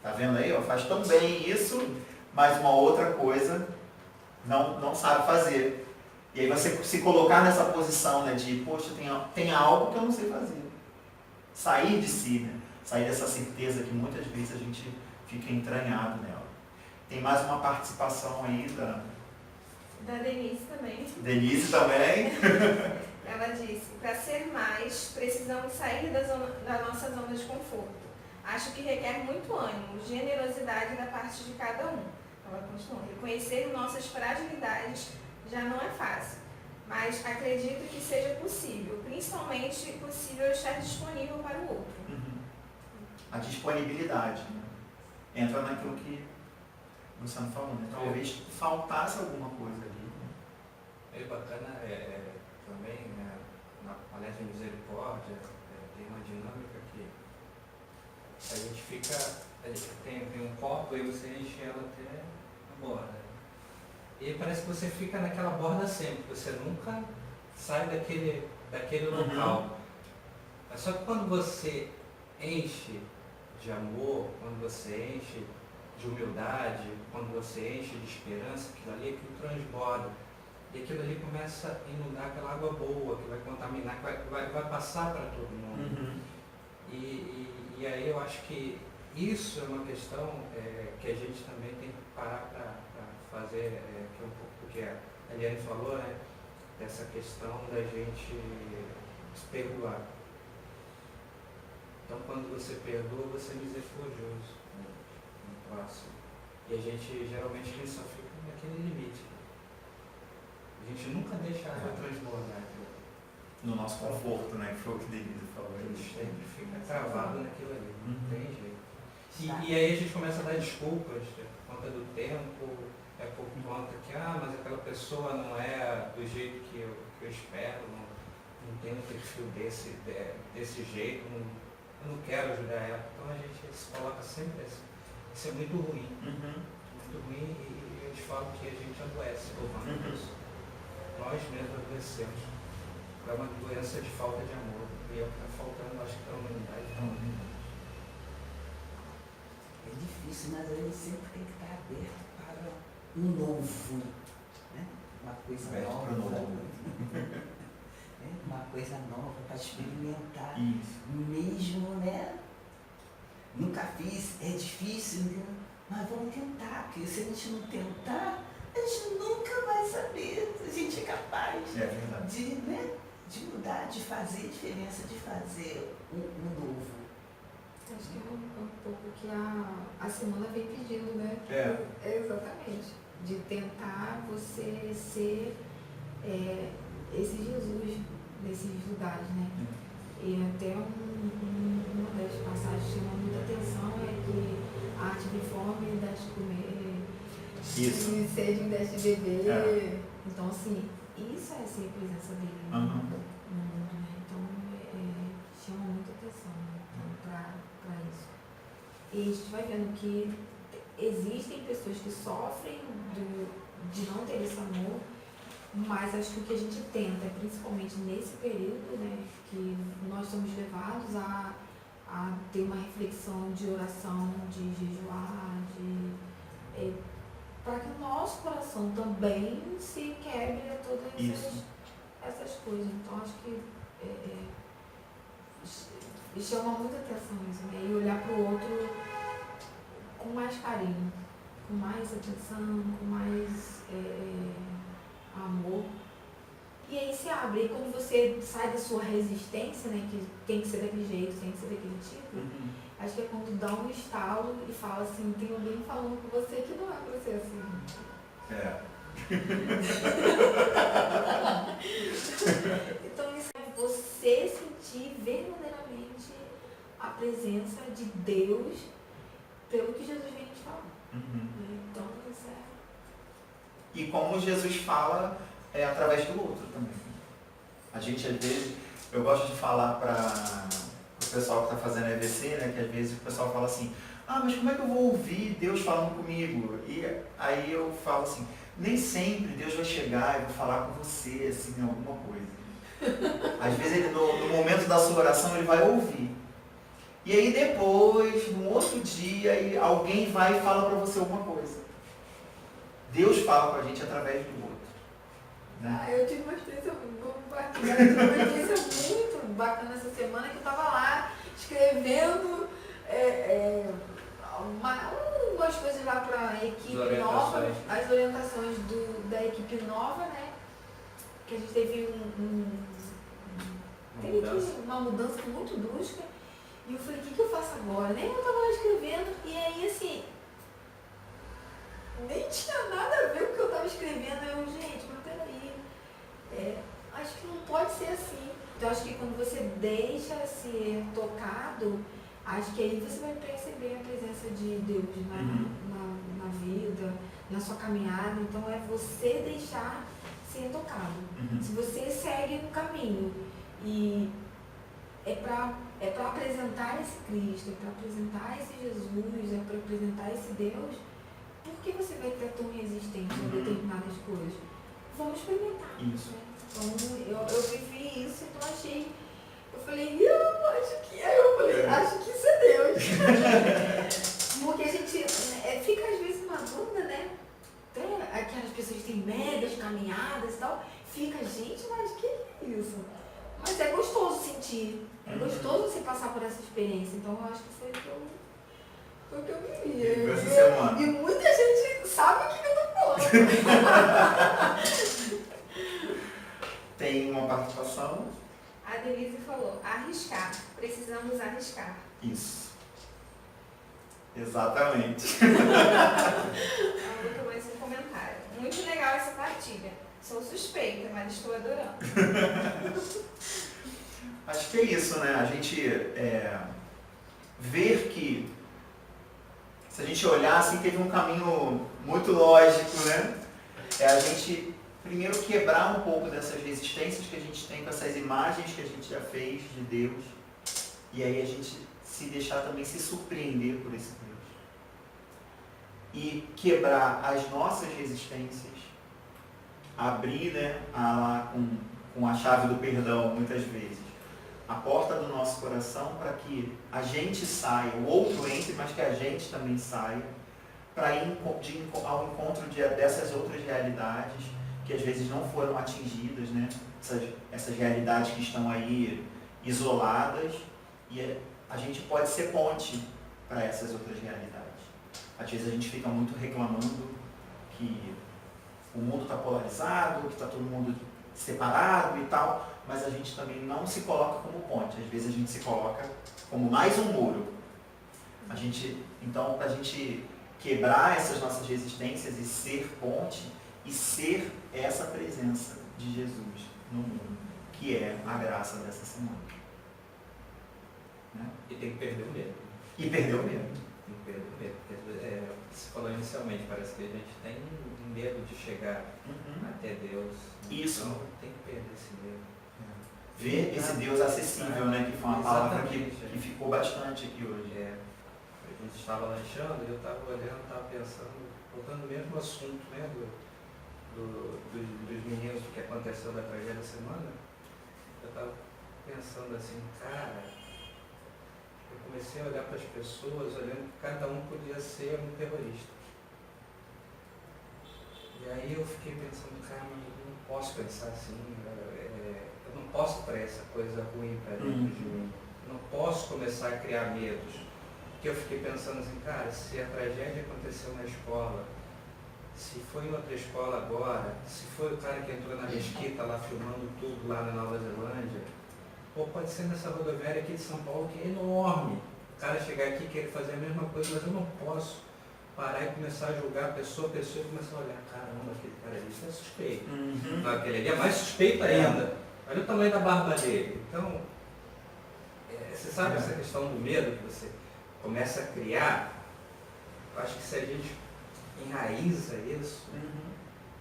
tá vendo aí? Faz tão bem isso, mas uma outra coisa não sabe fazer. E aí você se colocar nessa posição, né, de, poxa, tem algo que eu não sei fazer. Sair de si, né? Sair dessa certeza que muitas vezes a gente fica entranhado nela. Tem mais uma participação aí da Denise também. Denise também. Ela disse, para ser mais, precisamos sair da nossa zona de conforto. Acho que requer muito ânimo, generosidade da parte de cada um. Ela continua, reconhecer nossas fragilidades já não é fácil, mas acredito que seja possível, principalmente possível estar disponível para o outro. A disponibilidade, né? Entra naquilo que o Luciano falou, né? Talvez faltasse alguma coisa ali. É bacana também, né, na palestra de misericórdia, tem uma dinâmica que a gente tem um copo e você enche ela até a borda. E parece que você fica naquela borda sempre, você nunca sai daquele local. Mas só que quando você enche de amor, quando você enche de humildade, quando você enche de esperança, aquilo transborda. E aquilo ali começa a inundar aquela água boa, que vai contaminar, que vai passar para todo mundo. E aí eu acho que isso é uma questão que a gente também tem que parar para fazer, que é um pouco do que a Eliane falou, né? Dessa questão da gente se perdoar. Então quando você perdoa, você é misericordioso no próximo. E a gente geralmente só fica naquele limite. A gente nunca deixa a água transbordar. No nosso conforto, né? Que foi o que Denise falou. A gente sempre fica travado naquilo ali, não tem jeito. Tá. E aí a gente começa a dar desculpas por conta do tempo, por conta que, mas aquela pessoa não é do jeito que eu espero, não tem um perfil desse jeito, eu não quero ajudar ela. Então a gente se coloca sempre assim. Isso é muito ruim. Muito ruim e eu te falo que a gente adoece louvando isso. Nós mesmos adoecemos. É uma doença de falta de amor. E é o que está faltando, acho que, para a humanidade. É difícil, mas a gente sempre tem que estar aberto para um novo, né? Uma coisa Aberto nova. para o novo. Né? Uma coisa nova para experimentar. Isso. Mesmo, né? Nunca fiz, é difícil, entendeu? Mas vamos tentar, porque se a gente não tentar, a gente nunca vai saber se a gente é capaz É verdade. de, né? De mudar, de fazer diferença, de fazer um novo. Acho que é um pouco que a semana vem pedindo, né? Exatamente. De tentar você ser esse Jesus nesses lugares, né? E até uma das passagens que chama muita atenção é que a arte de fome dá de comer, Isso. e sede me deste de beber. É. Então, assim, isso é ser a presença dele no mundo, né? Então, chama muita atenção, né? Então, para isso. E a gente vai vendo que existem pessoas que sofrem de não ter esse amor, mas acho que o que a gente tenta, principalmente nesse período, né, que nós somos levados a ter uma reflexão de oração, de jejuar, para que o nosso coração também se quebre a todas essas coisas. Então, acho que chama muita atenção isso, né? E olhar para o outro com mais carinho, com mais atenção, com mais amor. E aí se abre. E quando você sai da sua resistência, né, que tem que ser daquele jeito, tem que ser daquele tipo, acho que é quando dá um estalo e fala assim, tem alguém falando com você que não é pra ser assim. Então isso é você sentir verdadeiramente a presença de Deus pelo que Jesus vem te falar. Então isso é... E como Jesus fala através do outro também. A gente, às vezes, eu gosto de falar para o pessoal que está fazendo EVC, né, que às vezes o pessoal fala assim, mas como é que eu vou ouvir Deus falando comigo? E aí eu falo assim, nem sempre Deus vai chegar e vai falar com você, assim, alguma coisa. Às vezes, ele, no momento da sua oração, ele vai ouvir. E aí depois, no outro dia, alguém vai e fala para você alguma coisa. Deus fala com a gente através do outro. Né? Eu tive uma experiência muito bacana essa semana, que eu estava lá escrevendo umas coisas lá para a equipe nova, as orientações da equipe nova, né? Que a gente teve uma mudança muito brusca. E eu falei, o que eu faço agora? Nem eu estava lá escrevendo, e aí assim, nem tinha nada a ver com o que eu estava escrevendo. Eu, gente, mas peraí, acho que não pode ser assim. Então acho que quando você deixa ser tocado, acho que aí você vai perceber a presença de Deus na vida, na sua caminhada. Então é você deixar ser tocado. Se você segue no caminho e é para apresentar esse Cristo, é para apresentar esse Jesus, é para apresentar esse Deus, por que você vai ter tão resistente a determinadas coisas? Vamos experimentar. Isso. Né? Então eu vivi isso, então eu falei, acho que isso é Deus. Porque a gente fica às vezes uma dúvida, né? Até aquelas pessoas que têm megas caminhadas e tal, fica, gente, mas que é isso? Mas é gostoso sentir, é gostoso você passar por essa experiência, então eu acho que foi o que eu vivi. E muita gente sabe o que eu tô falando. Tem uma participação? A Denise falou, arriscar, precisamos arriscar. Isso. Exatamente. Muito mais um comentário. Muito legal essa partilha. Sou suspeita, mas estou adorando. Acho que é isso, né? A gente ver que, se a gente olhar assim, teve um caminho muito lógico, né? é a gente primeiro quebrar um pouco dessas resistências que a gente tem com essas imagens que a gente já fez de Deus, e aí a gente se deixar também se surpreender por esse Deus. E quebrar as nossas resistências, abrir, né, com a chave do perdão, muitas vezes, a porta do nosso coração para que a gente saia, o outro entre, mas que a gente também saia, para ir ao encontro dessas outras realidades que às vezes não foram atingidas, né? Essas realidades que estão aí isoladas, e a gente pode ser ponte para essas outras realidades. Às vezes a gente fica muito reclamando que o mundo está polarizado, que está todo mundo separado e tal, mas a gente também não se coloca como ponte. Às vezes a gente se coloca como mais um muro. Então, para a gente quebrar essas nossas resistências e ser ponte, e ser essa presença de Jesus no mundo, que é a graça dessa semana. Né? E tem que perder o medo. E perdeu mesmo. Tem que perder o medo. Porque, você falou inicialmente, parece que a gente tem medo de chegar até Deus. Isso. Então tem que perder esse medo. Ver esse Deus acessível, né? Que foi uma palavra que ficou bastante aqui hoje. A gente estava lanchando e eu estava olhando, estava pensando, voltando no mesmo assunto, né? Dos meninos que aconteceu da tragédia da semana. Eu estava pensando assim, cara, eu comecei a olhar para as pessoas, olhando que cada um podia ser um terrorista. E aí eu fiquei pensando, cara, mas eu não posso pensar assim, eu não posso trazer essa coisa ruim para dentro de mim. Eu não posso começar a criar medos. Porque eu fiquei pensando assim, cara, se a tragédia aconteceu na escola, se foi em outra escola agora, se foi o cara que entrou na mesquita lá filmando tudo lá na Nova Zelândia, ou pode ser nessa rodoviária aqui de São Paulo que é enorme. O cara chegar aqui e querer fazer a mesma coisa, mas eu não posso parar e começar a julgar a pessoa e começar a olhar, caramba, aquele cara ali é suspeito. Não, aquele ali é mais suspeito ainda. Olha o tamanho da barba dele. Então, você sabe essa questão do medo que você começa a criar? Eu acho que se a gente enraiza isso,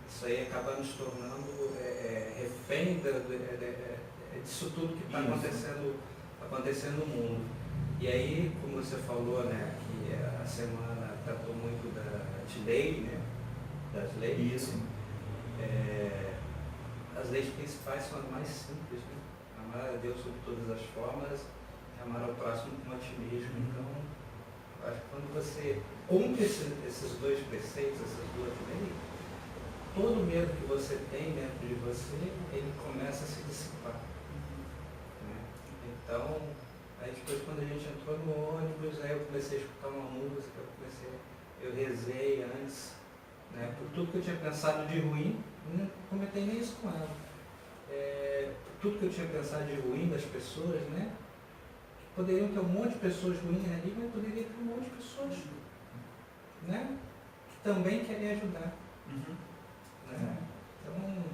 isso aí acaba nos tornando refém disso tudo que está acontecendo no mundo. E aí, como você falou, né, que a semana tratou muito de lei, né, das leis. Isso. As leis principais são as mais simples, né? Amar a Deus sobre todas as formas e amar ao próximo como a ti mesmo. Então, eu acho que quando você cumpre esses dois preceitos, essas duas leis, todo medo que você tem dentro de você, ele começa a se dissipar. Né? Então, aí depois quando a gente entrou no ônibus, aí eu comecei a escutar uma música, eu rezei antes, né? Por tudo que eu tinha pensado de ruim, não comentei nem isso com ela. Por tudo que eu tinha pensado de ruim das pessoas, né? Poderiam ter um monte de pessoas ruins ali, mas poderia ter um monte de pessoas, né? Que também querem ajudar. Né? Então,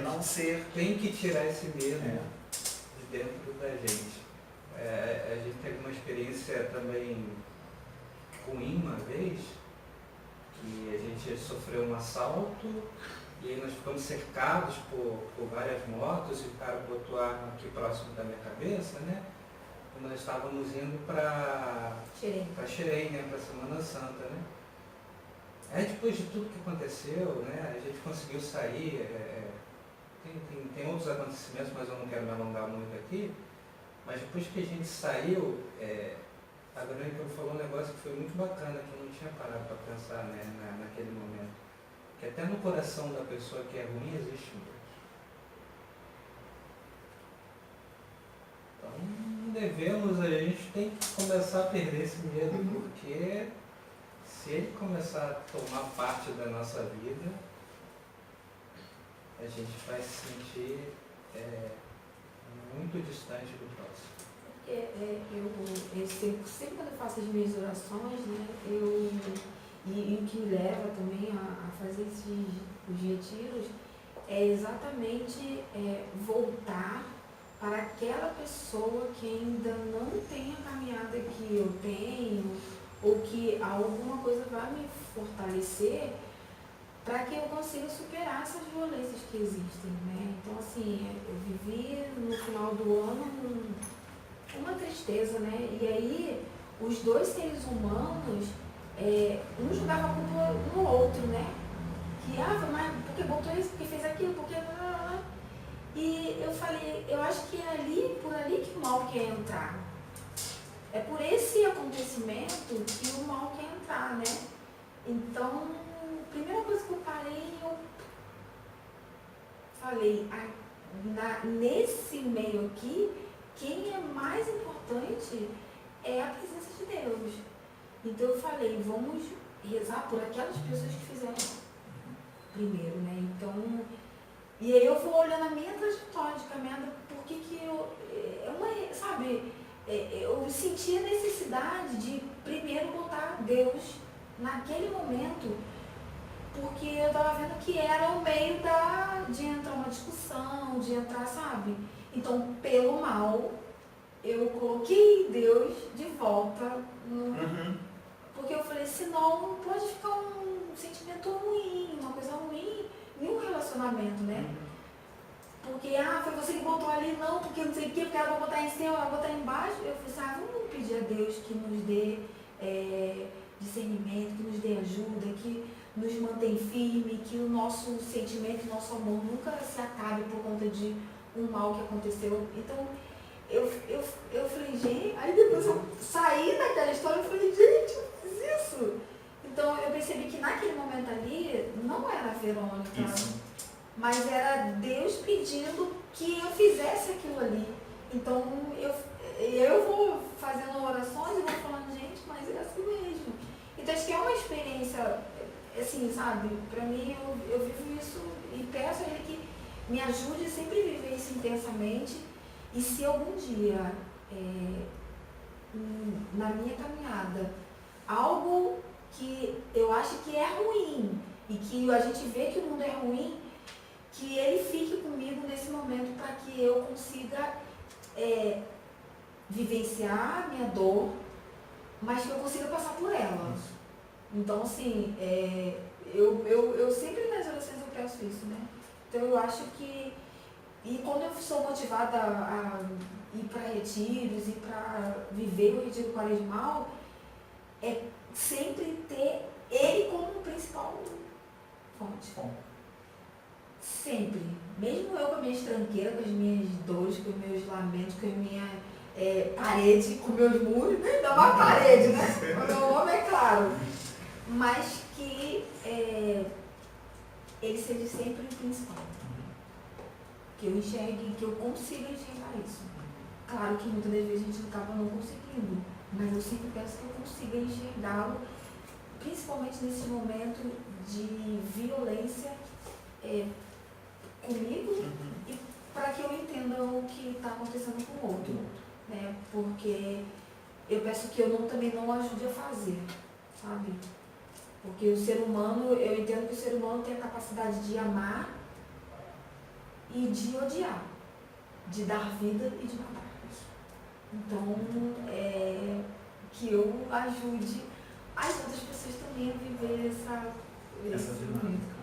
não ser. Tem que tirar esse medo de dentro da gente. A gente teve uma experiência também ruim uma vez, que a gente sofreu um assalto e aí nós ficamos cercados por várias motos e o cara botou a arma aqui próximo da minha cabeça, né? E nós estávamos indo para Xerém, né? Para Semana Santa, né? Aí depois de tudo que aconteceu, né? A gente conseguiu sair, tem outros acontecimentos, mas eu não quero me alongar muito aqui, mas depois que a gente saiu, a Verônica falou um negócio que foi muito bacana, que eu não tinha parado para pensar, né, naquele momento. Que até no coração da pessoa que é ruim existe Deus. Então a gente tem que começar a perder esse medo, porque se ele começar a tomar parte da nossa vida, a gente vai se sentir muito distante do próximo. Eu sempre quando eu faço as minhas orações, né, e o que me leva também a fazer os retiros é exatamente voltar para aquela pessoa que ainda não tem a caminhada que eu tenho, ou que alguma coisa vai me fortalecer, para para que eu consiga superar essas violências que existem, né? Então, assim, eu vivi no final do ano uma tristeza, né? E aí, os dois seres humanos, um jogava a culpa no outro, né? Que, mas porque botou isso, porque fez aquilo, porque... E eu falei, eu acho que é por ali que o mal quer entrar. É por esse acontecimento que o mal quer entrar, né? Então, a primeira coisa que eu parei, eu falei, nesse meio aqui, quem é mais importante é a presença de Deus. Então eu falei, vamos rezar por aquelas pessoas que fizeram primeiro, né? Então, e aí eu vou olhando a minha trajetória de caminhada, porque que eu, eu senti a necessidade de primeiro botar Deus naquele momento, porque eu estava vendo que era o meio de entrar uma discussão, de entrar, sabe? Então, pelo mal, eu coloquei Deus de volta no... Porque eu falei, senão pode ficar um sentimento ruim, uma coisa ruim em um relacionamento, né? Porque, foi você que botou ali, não, porque não sei o quê, porque ela vai botar em cima, ela vai botar embaixo. Eu falei assim, vamos pedir a Deus que nos dê discernimento, que nos dê ajuda, que nos mantém firme, que o nosso sentimento, o nosso amor nunca se acabe por conta de um mal que aconteceu. Então, eu falei, gente, aí depois eu saí daquela história e falei, gente, eu fiz isso. Então, eu percebi que naquele momento ali, não era a Verônica, mas era Deus pedindo que eu fizesse aquilo ali. Então, eu vou fazendo orações e vou falando, gente, mas é assim mesmo. Então, acho que é uma experiência, assim, sabe, pra mim, eu vivo isso e peço a Ele que me ajude a sempre viver isso intensamente. E se algum dia, na minha caminhada, algo que eu acho que é ruim e que a gente vê que o mundo é ruim, que Ele fique comigo nesse momento para que eu consiga vivenciar a minha dor, mas que eu consiga passar por ela. Então, assim, eu sempre nas orações eu peço isso, né? Então, eu acho que... E quando eu sou motivada a ir para retiros e para viver o retiro quaresmal, é sempre ter Ele como principal fonte. Sempre. Mesmo eu com a minha estranqueira, com as minhas dores, com os meus lamentos, com a minha parede, com meus muros, ainda uma parede, né? O meu homem é claro. Mas que Ele seja sempre o principal. Que eu enxergue, que eu consiga enxergar isso. Claro que muitas das vezes a gente acaba não conseguindo, mas eu sempre peço que eu consiga enxergá-lo, principalmente nesse momento de violência comigo e para que eu entenda o que está acontecendo com o outro, né? Porque eu peço que eu também não ajude a fazer, sabe? Porque o ser humano, eu entendo que o ser humano tem a capacidade de amar e de odiar, de dar vida e de matar. Então, que eu ajude as outras pessoas também a viver esse momento.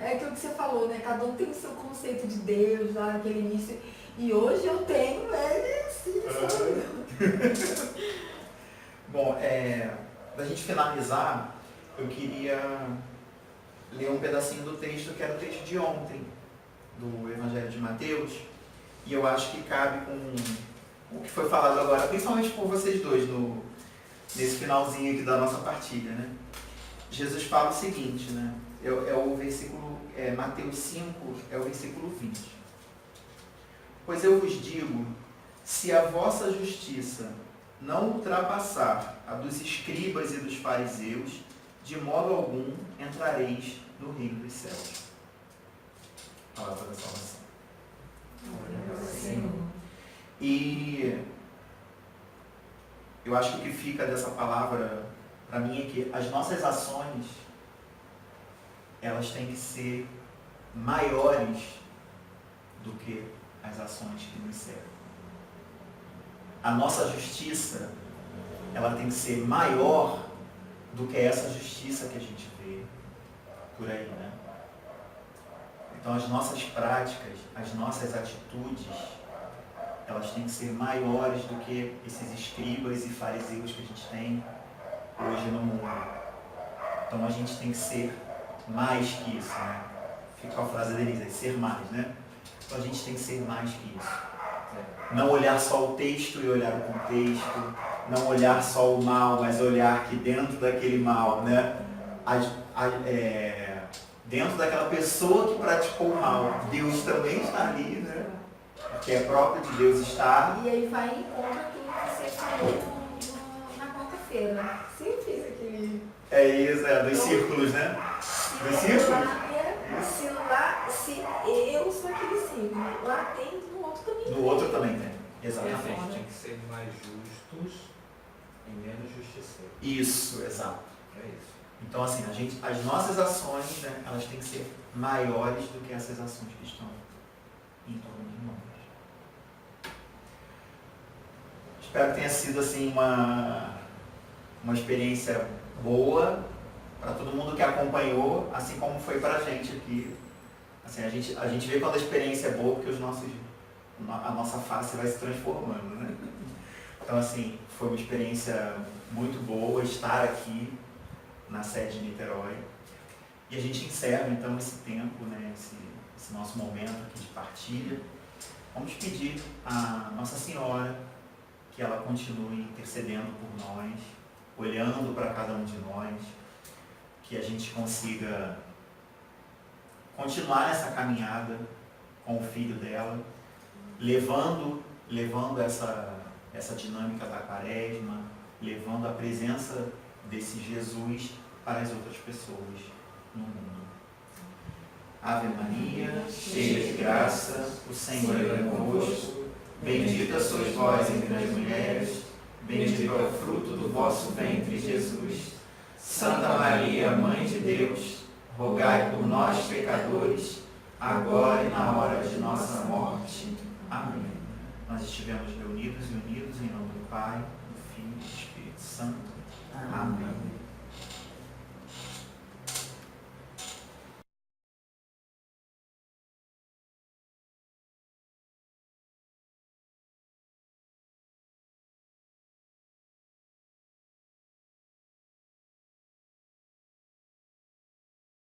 É aquilo que você falou, né? Cada um tem o seu conceito de Deus lá naquele início. E hoje eu tenho ele sim, sabe? Bom, pra gente finalizar, eu queria ler um pedacinho do texto que era o texto de ontem, do Evangelho de Mateus, e eu acho que cabe com o que foi falado agora, principalmente por vocês dois, nesse finalzinho aqui da nossa partilha, né? Jesus fala o seguinte, né? É o versículo, Mateus 5, é o versículo 20. Pois eu vos digo, se a vossa justiça não ultrapassar a dos escribas e dos fariseus, de modo algum entrareis no reino dos céus. Palavra da salvação. E eu acho que o que fica dessa palavra para mim é que as nossas ações, elas têm que ser maiores do que as ações que nos servem. A nossa justiça, ela tem que ser maior do que essa justiça que a gente vê por aí, né? Então as nossas práticas, as nossas atitudes, elas têm que ser maiores do que esses escribas e fariseus que a gente tem hoje no mundo. Então a gente tem que ser mais que isso, né? Fica a frase da Denise, ser mais, né? Então a gente tem que ser mais que isso. Não olhar só o texto e olhar o contexto, não olhar só o mal, mas olhar que dentro daquele mal, né? Dentro daquela pessoa que praticou o mal, Deus também está ali, né? Porque é próprio de Deus estar. E aí vai em contra aquilo que você falou na quarta-feira. Você fez aquele... É isso, dos círculos, né? Dos círculos? Se eu sou aquele círculo, lá tem, no outro também No outro também tem, E a exatamente. gente tem que ser mais justos e menos justiceiros. Isso, exato. É isso. Então, assim, as nossas ações, né, elas têm que ser maiores do que essas ações que estão em torno de nós. Espero que tenha sido, assim, uma experiência boa para todo mundo que acompanhou, assim como foi para a gente aqui. Assim, a gente vê quando a experiência é boa, porque a nossa face vai se transformando, né? Então, assim, foi uma experiência muito boa estar aqui na sede de Niterói. E a gente encerra, então, esse tempo, né, esse nosso momento aqui de partilha. Vamos pedir à Nossa Senhora que ela continue intercedendo por nós, olhando para cada um de nós, que a gente consiga continuar essa caminhada com o Filho dela, levando essa dinâmica da Quaresma, levando a presença desse Jesus para as outras pessoas no mundo. Ave Maria, cheia de graça, o Senhor é convosco, bendita sois vós entre as mulheres, bendito é o fruto do vosso ventre, Jesus. Santa Maria, Mãe de Deus, rogai por nós, pecadores, agora e na hora de nossa morte. Amém. Nós estivemos reunidos e unidos em nome do Pai, do Filho e do Espírito Santo. Amém.